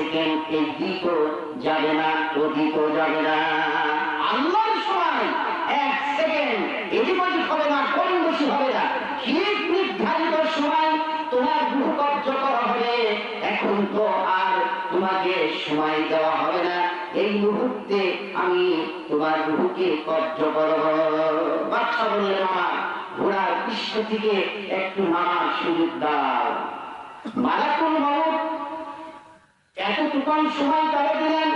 Second এই দিকও যাবে না, ওদিকও যাবে না। আল্লাহর সময় এক সেকেন্ড এদিক ওদিক হবে না, কম বেশি হবে না। ঠিক নির্ধারিত সময় তোমার রূহ কব্জ করা হবে। এখন তো আর তোমাকে সময় দেওয়া হবে না, এই মুহূর্তে আমি তোমার রূহকে কব্জ করব। বাদশা বললেন, আমার ঘোড়ার পৃষ্ঠ থেকে একটু নামার সুযোগ দাও। মালাকুল মউত এতটুকুন সময় তারা দিলেন,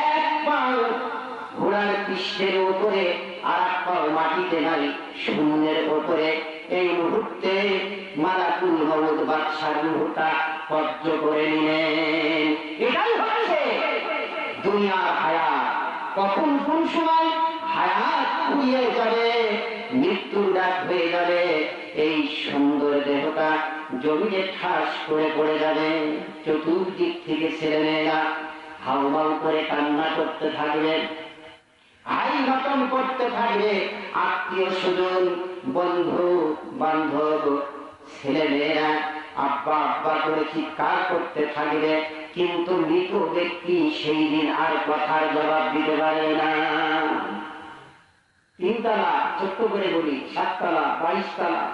এক পাও ঘোড়ার পৃষ্ঠের উপরে আর এক পাও মাটিতে নাই, শূন্যের উপরে। এই মুহূর্তে মালাকুল মউত বাদশার রূহটা কব্জ করে নিলেন। এটাই হচ্ছে দুনিয়ার হায়াত। কখন কোন সময় হায়াত ফুরিয়ে যাবে, মৃত্যুর ডাক হয়ে যাবে, এই সুন্দর দেহটা জমিতে ঠাস করে পড়ে যাবে। চতুর্দিক থেকে ছেলেমেয়েরা হাউমাউ করে কান্না করতে থাকবে, আই রতন করতে থাকবে। আত্মীয় স্বজন, বন্ধু বান্ধব, ছেলেমেয়েরা আব্বা আব্বা করে চিৎকার করতে থাকবে। কিন্তু মৃত ব্যক্তি সেই দিন আর কথার জবাব দিতে পারে না। 3 তলা, ছোট্ট করে বলি 7 তলা, 22 তলা,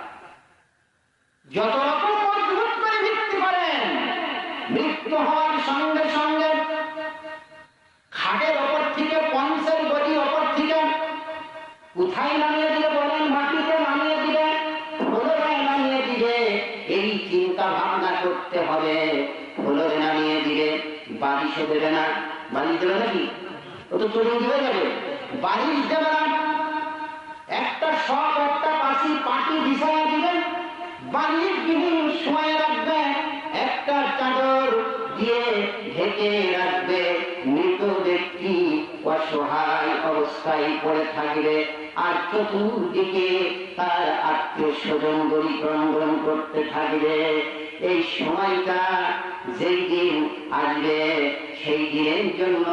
যত রকম মজবুত করে ভিত্তি করেন, মৃত্যু হওয়ার সঙ্গে সঙ্গে খাটের ওপর থেকে, পঞ্চের গদির ওপর থেকে কোথায় নামিয়ে দিবে বলেন? মাটিতে নামিয়ে দিবে, ফ্লোরে নামিয়ে দিবে, এই চিন্তা ভাবনা করতে হবে। ফ্লোরে নামিয়ে দিবে, বালিশও দেবে না। বালিশ দেবে নাকি? ও তো চলে দিয়ে যাবে। বালিশ দেবে না, একটা শখ, একটা পাটি বিছায়া দিবেন, বালিশ বিহীন শোয়া রাখবে, একটা চাদর দিয়ে ঢেকে রাখবে। মৃত ব্যক্তি অসহায় অবস্থায় পড়ে থাকবে, আর চতুর্দিকে তার আত্মীয় স্বজন গলি ক্রন্দন করতে থাকবে। এই সময়টা যেই দিন আসবে, সেই দিনের জন্য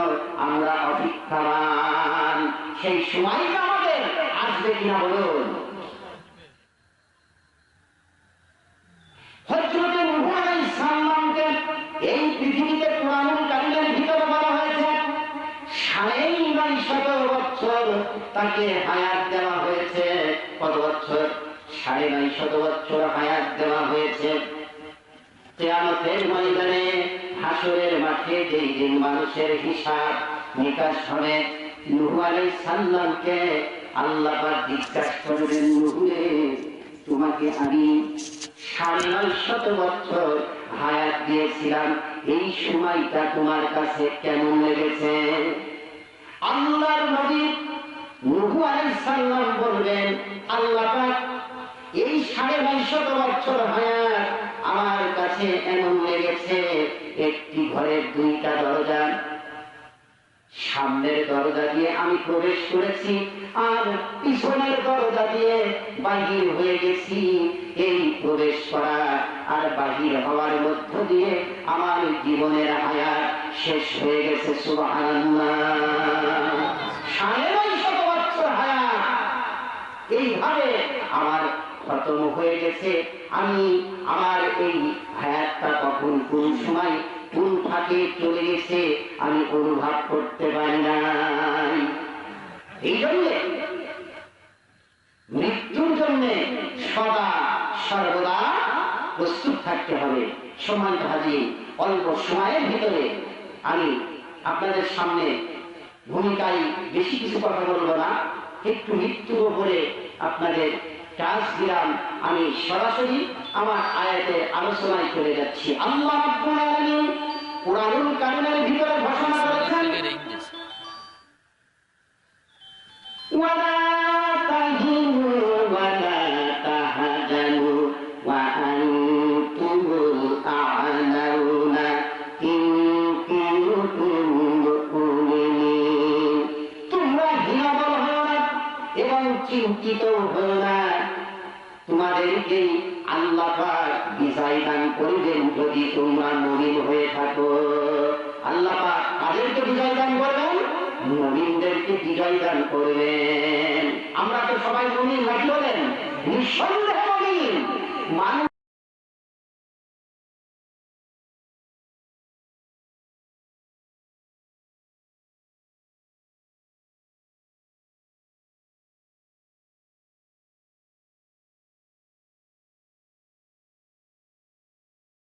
আমরা অপেক্ষামান। সেই সময়টা আমাদের আসবে কিনা বলুন? হযরতে নূহ আলাইহিস সালামকে এই পৃথিবীতে কুরআনুল কারীমের ভিতরে বলা হয়েছে 950 বছর তাকে হায়াত দেওয়া হয়েছে। কত বছর? 950 বছর হায়াত দেওয়া হয়েছে। কিয়ামতের ময়দানে, হাসরের মাঠে যেই দিন মানুষের হিসাব নিকাশ হবে, নূহ আলাইহিস সালামকে আল্লাহ পাক জিজ্ঞাসা করবেন, নূহ রে, তোমাকে আমি 950 বছর হায়াত দিয়েছিলাম, এই সময়টা তোমার কাছে কেমন লেগেছে? আল্লাহর নবী নূহ আলাইহিস সালাম বলবেন, আল্লাহ পাক এই 950 বছর হায়াত আমার কাছে এমন লেগেছে, একটি ঘরের 2টা দরজা, সামনের দরজা দিয়ে আমি প্রবেশ করেছি, আর পিছনের দরজা দিয়ে বাহির হয়ে গেছি। এই প্রবেশ করা আর বাহির হওয়ার মধ্য দিয়ে আমার জীবনের হায়াত শেষ হয়ে গেছে। সুবহানাল্লাহ, 950 বছর হায়াত এইভাবে আমার খতম হয়ে গেছে। আমি আমার এই হায়াতটা কখন, কোন সময়, কোন ফাঁকে চলে গেছে আমি অনুভব করতে পারি নাই। এই জন্য মৃত্যুর জন্য সদা সর্বদা প্রস্তুত থাকতে হবে। সময় ভাজি, অল্প সময়ের ভিতরে আমি আপনাদের সামনে ভূমিকায় বেশি কিছু কথা বলবো না, একটু মৃত্যুর উপরে আপনাদের কাজ দিলাম। আমি সরাসরি আমার আয়াতের আলোচনায় চলে যাচ্ছি। আল্লাহ রাব্বুল আলামিন কুরআনুল কারীমের ভিতরে ঘোষণা করেছেন, ওয়ালা তাহিনু ওয়ালা তাহজানু ওয়া আনতুমুল আ'লাউনা ইন কুনতুম মুমিনিন। তোমরা হীনবল হও না এবং চিন্তিত হও না, তোমাদেরকে আল্লাহ পাক বিজয় দান করবেন যদি তোমরা মুমিন হয়ে থাকো। আল্লাহ পাক কাদেরকে বিজয় দান করবেন? মুমিনদেরকে বিজয় দান করবেন। আমরা তো সবাই মুমিন নাকি বলেন? নিঃসন্দেহে মুমিন।